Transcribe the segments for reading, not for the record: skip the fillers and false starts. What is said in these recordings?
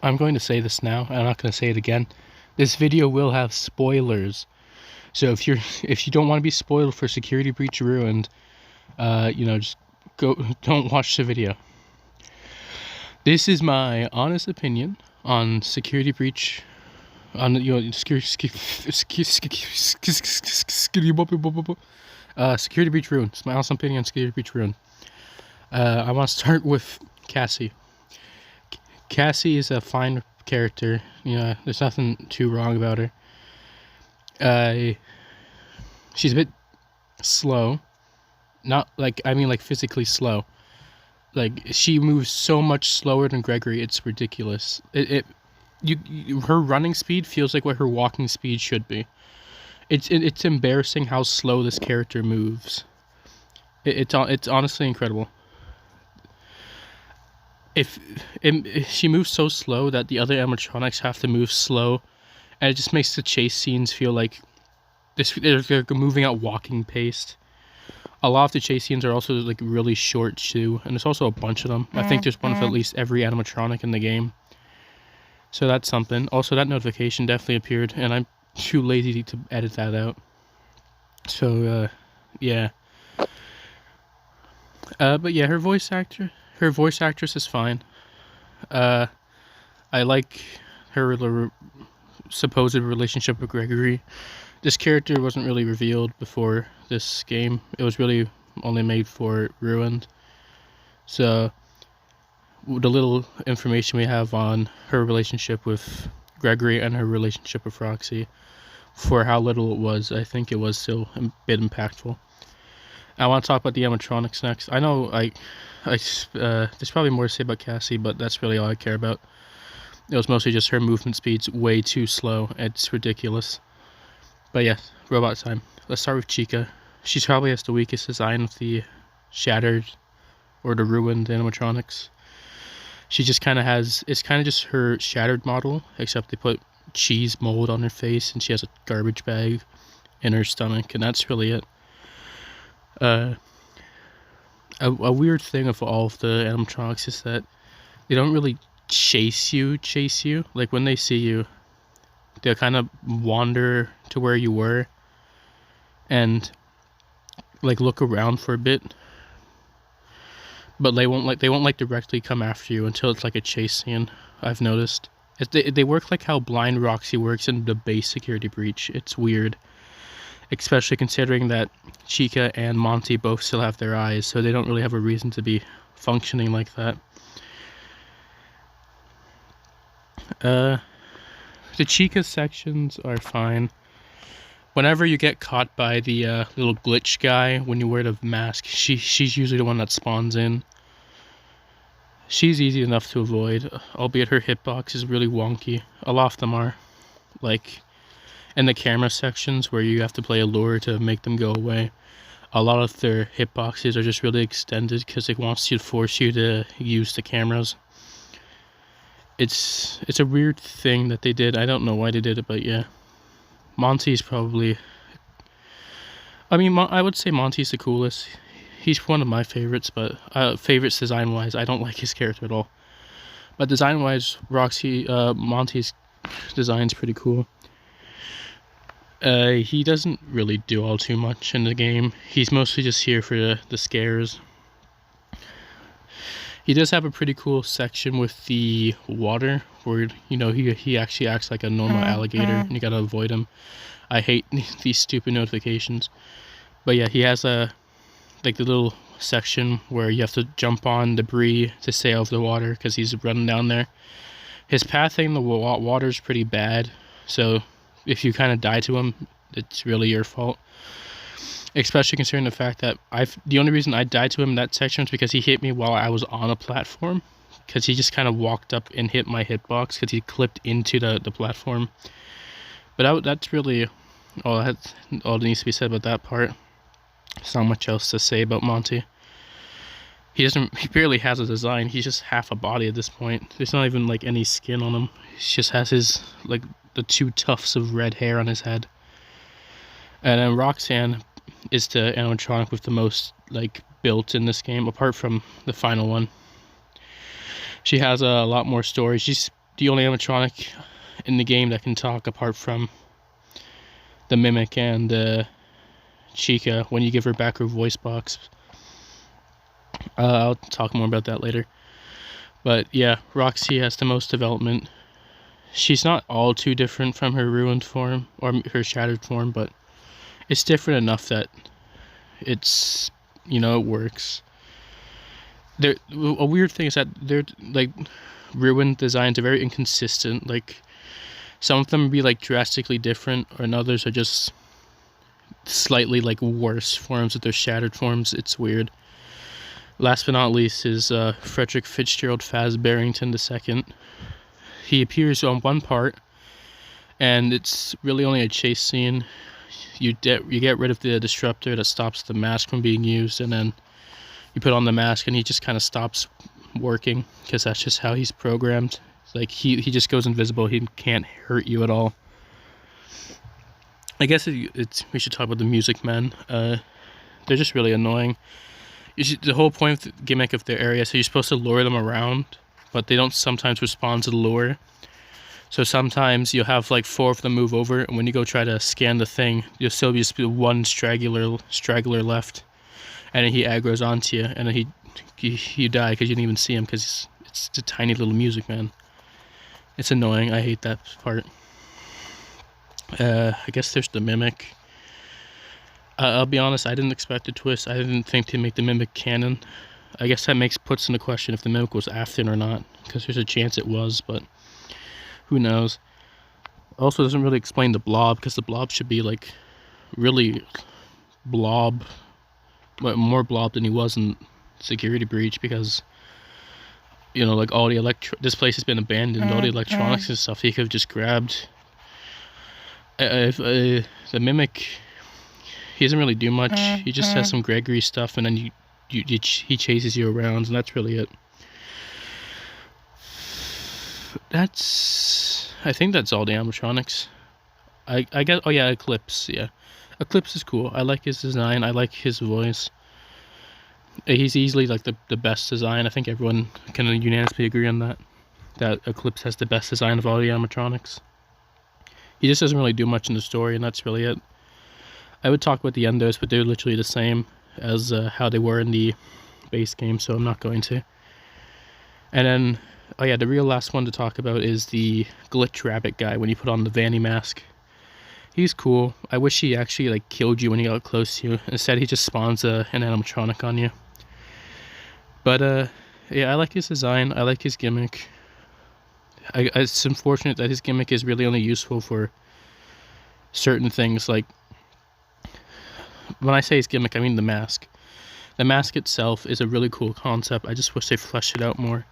I'm going to say this now, and I'm not going to say it again. This video will have spoilers. So if you don't want to be spoiled for Security Breach Ruined, just don't watch the video. This is my honest opinion on Security Breach, Security Breach Ruined. It's my honest opinion on Security Breach Ruined. I want to start with Cassie. Cassie is a fine character. There's nothing too wrong about her. She's a bit slow. Not like, I mean like physically slow. Like, she moves so much slower than Gregory, it's ridiculous. Her running speed feels like what her walking speed should be. It's embarrassing how slow this character moves. It's honestly incredible. If she moves so slow that the other animatronics have to move slow, and it just makes the chase scenes feel like they're moving at walking pace. A lot of the chase scenes are also like really short too, and there's also a bunch of them. I think there's one of at least every animatronic in the game. So that's something. Also, that notification definitely appeared, and I'm too lazy to edit that out. So yeah. But yeah, her voice actress is fine. I like her supposed relationship with Gregory. This character wasn't really revealed before this game. It was really only made for Ruined. So the little information we have on her relationship with Gregory and her relationship with Roxy, for how little it was, I think it was still a bit impactful. I want to talk about the animatronics next. I know there's probably more to say about Cassie, but that's really all I care about. It was mostly just her movement speed's way too slow. It's ridiculous. But yeah, robot time. Let's start with Chica. She probably has the weakest design of the shattered or the ruined animatronics. She just kind of has, it's kind of just her shattered model, except they put cheese mold on her face and she has a garbage bag in her stomach, and that's really it. A weird thing of all of the animatronics is that they don't really chase you. Like, when they see you, they'll kind of wander to where you were and like look around for a bit, but they won't directly come after you until it's like a chase scene. I've noticed they work like how Blind Roxy works in the base Security Breach. It's weird, especially considering that Chica and Monty both still have their eyes, so they don't really have a reason to be functioning like that. The Chica sections are fine. Whenever you get caught by the little glitch guy when you wear the mask, she's usually the one that spawns in. She's easy enough to avoid, albeit her hitbox is really wonky. A lot of them are. Like, in the camera sections where you have to play a lure to make them go away, a lot of their hitboxes are just really extended because it wants to force you to use the cameras. It's a weird thing that they did. I don't know why they did it, but yeah. Monty's probably... I mean, I would say Monty's the coolest. He's one of my favorites, but favorites design-wise, I don't like his character at all. But design-wise, Monty's design's pretty cool. He doesn't really do all too much in the game. He's mostly just here for the scares. He does have a pretty cool section with the water where, he actually acts like a normal alligator and you gotta avoid him. I hate these stupid notifications. But yeah, he has the little section where you have to jump on debris to stay out of the water because he's running down there. His pathing in the water is pretty bad, so if you kind of die to him, it's really your fault. Especially considering the fact that the only reason I died to him in that section was because he hit me while I was on a platform. Because he just kind of walked up and hit my hitbox because he clipped into the platform. But that's really all that needs to be said about that part. There's not much else to say about Monty. He barely has a design. He's just half a body at this point. There's not even like any skin on him. He just has his the two tufts of red hair on his head. And then Roxanne is the animatronic with the most built in this game, apart from the final one. She has a lot more story. She's the only animatronic in the game that can talk apart from the Mimic and Chica when you give her back her voice box. I'll talk more about that later. But yeah, Roxy has the most development. She's not all too different from her ruined form or her shattered form, but it's different enough that it's, you know, it works. A weird thing is that they're like ruined designs are very inconsistent. Like some of them be like drastically different, and others are just slightly like worse forms of their shattered forms. It's weird. Last but not least is Frederick Fitzgerald Faz Barrington II. He appears on one part, and it's really only a chase scene. You get rid of the disruptor that stops the mask from being used, and then you put on the mask, and he just kind of stops working because that's just how he's programmed. Like he just goes invisible. He can't hurt you at all. I guess we should talk about the Music Men. They're just really annoying. The whole point of the gimmick of their area, so you're supposed to lure them around, but they don't sometimes respond to the lure. So sometimes you'll have like 4 of them move over, and when you go try to scan the thing, you'll still be just one straggler left, and then he aggroes onto you, and then you die because you didn't even see him because it's a tiny little Music Man. It's annoying. I hate that part. I guess there's the Mimic. I'll be honest, I didn't expect a twist. I didn't think to make the Mimic canon. I guess that puts into question if the Mimic was Afton or not, because there's a chance it was, but who knows. Also doesn't really explain the Blob, because the Blob should be like really blob, but more blob than he was in Security Breach, because you know, like all the this place has been abandoned, all the electronics and stuff he could have just grabbed. The Mimic, he doesn't really do much. He just has some Gregory stuff, and then he chases you around, and that's really it. I think that's all the animatronics. I guess. Oh yeah, Eclipse. Yeah, Eclipse is cool. I like his design. I like his voice. He's easily like the best design. I think everyone can unanimously agree on that. That Eclipse has the best design of all the animatronics. He just doesn't really do much in the story, and that's really it. I would talk about the endos, but they're literally the same as how they were in the base game, so I'm not going to. And then, oh yeah, the real last one to talk about is the glitch rabbit guy when you put on the Vanny mask. He's cool. I wish he actually like killed you when he got close to you. Instead, he just spawns an animatronic on you. But yeah, I like his design. I like his gimmick. It's unfortunate that his gimmick is really only useful for certain things. Like, when I say his gimmick, I mean the mask. The mask itself is a really cool concept. I just wish they fleshed it out more.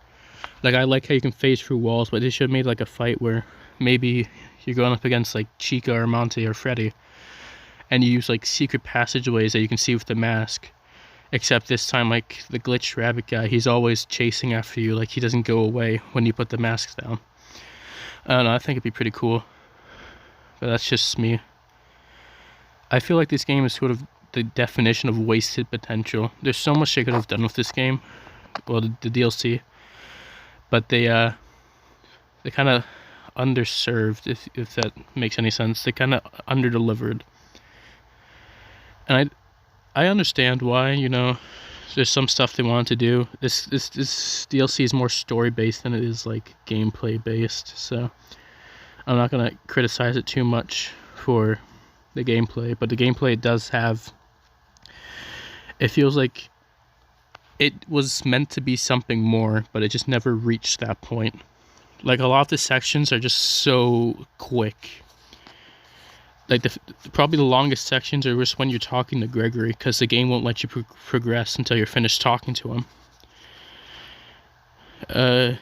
Like, I like how you can phase through walls, but they should have made like a fight where maybe you're going up against like Chica or Monty or Freddy, and you use like secret passageways that you can see with the mask. Except this time, like the glitched rabbit guy, he's always chasing after you. Like, he doesn't go away when you put the masks down. I don't know, I think it'd be pretty cool. But that's just me. I feel like this game is sort of the definition of wasted potential. There's so much they could have done with this game. Well, the DLC. But they kind of underserved, if that makes any sense. They kind of underdelivered. And I understand why, you know, there's some stuff they wanted to do. This DLC is more story based than it is like gameplay based, so I'm not gonna criticize it too much for the gameplay, but the gameplay does have, it feels like it was meant to be something more, but it just never reached that point. Like, a lot of the sections are just so quick. Like, probably the longest sections are just when you're talking to Gregory, because the game won't let you progress until you're finished talking to him.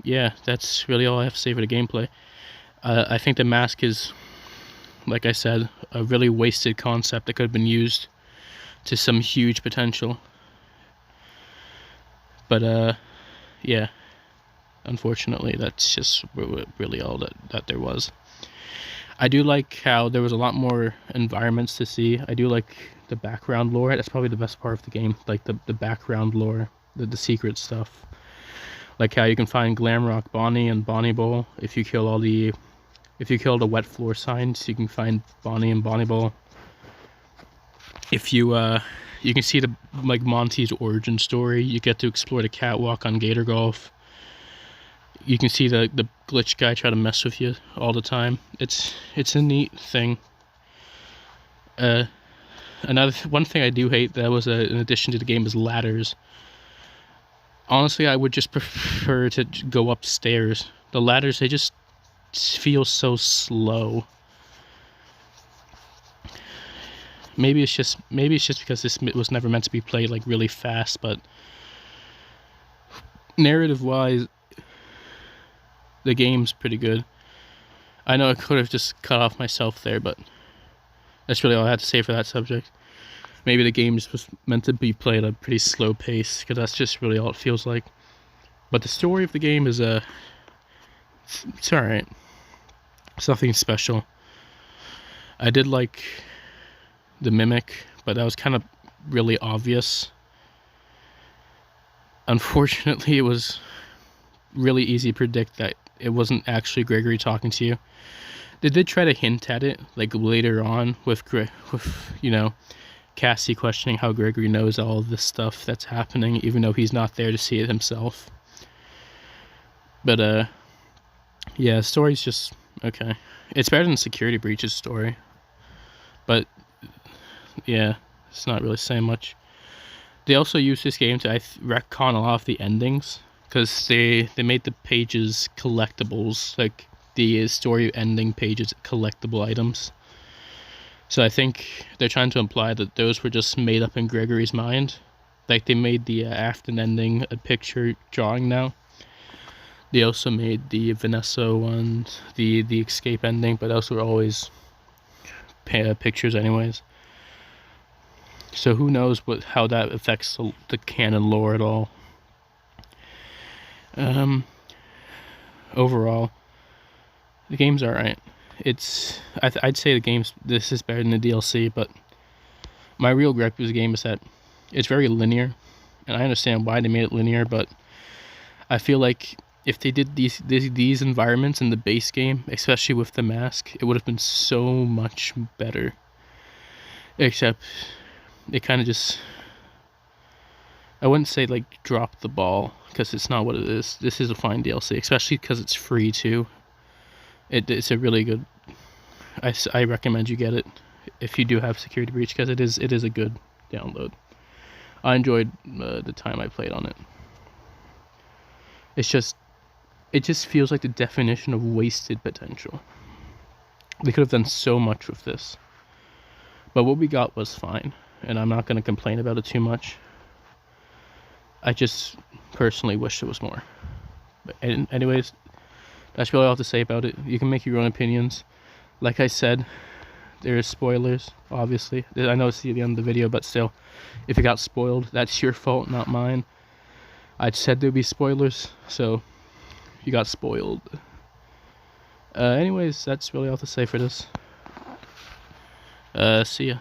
Yeah, that's really all I have to say for the gameplay. I think the mask is, like I said, a really wasted concept that could have been used to some huge potential. But, yeah, unfortunately, that's just really all that there was. I do like how there was a lot more environments to see. I do like the background lore. That's probably the best part of the game, like the background lore, the secret stuff. Like how you can find Glamrock Bonnie and Bonnie Bowl. If you kill the wet floor signs, you can find Bonnie and Bonnie Bowl. If you you can see the Monty's origin story. You get to explore the catwalk on Gator Golf. You can see the glitch guy try to mess with you all the time. It's a neat thing. One thing I do hate that was an addition to the game is ladders. Honestly, I would just prefer to go upstairs. The ladders, they just feel so slow. Maybe it's just because this was never meant to be played like really fast, but narrative-wise, the game's pretty good. I know I could have just cut off myself there, but that's really all I had to say for that subject. Maybe the game was meant to be played at a pretty slow pace, because that's just really all it feels like. But the story of the game is it's alright. It's nothing special. I did like the mimic, but that was kind of really obvious. Unfortunately, it was really easy to predict that it wasn't actually Gregory talking to you. They did try to hint at it, like later on with you know, Cassie questioning how Gregory knows all of this stuff that's happening, even though he's not there to see it himself. But yeah, the story's just okay. It's better than Security Breach's story, but yeah, it's not really saying much. They also use this game to retcon a lot of the endings, because they made the pages collectibles, like the story ending pages collectible items. So I think they're trying to imply that those were just made up in Gregory's mind. Like they made the Afton ending a picture drawing now. They also made the Vanessa one, the escape ending, but those were always pictures anyways. So who knows how that affects the canon lore at all. Overall, the game's alright. I'd say this is better than the DLC, but my real gripe with the game is that it's very linear, and I understand why they made it linear, but I feel like if they did these environments in the base game, especially with the mask, it would have been so much better. Except it kind of just, I wouldn't say like drop the ball, because it's not what it is. This is a fine DLC, especially because it's free too. It's a really good, I recommend you get it if you do have Security Breach, because it is a good download. I enjoyed the time I played on it. It just feels like the definition of wasted potential. They could have done so much with this, but what we got was fine, and I'm not going to complain about it too much. I just personally wish there was more. But anyways, that's really all I have to say about it. You can make your own opinions. Like I said, there is spoilers, obviously. I know it's the end of the video, but still, if it got spoiled, that's your fault, not mine. I said there'd be spoilers, so you got spoiled. Anyways, that's really all to say for this. See ya.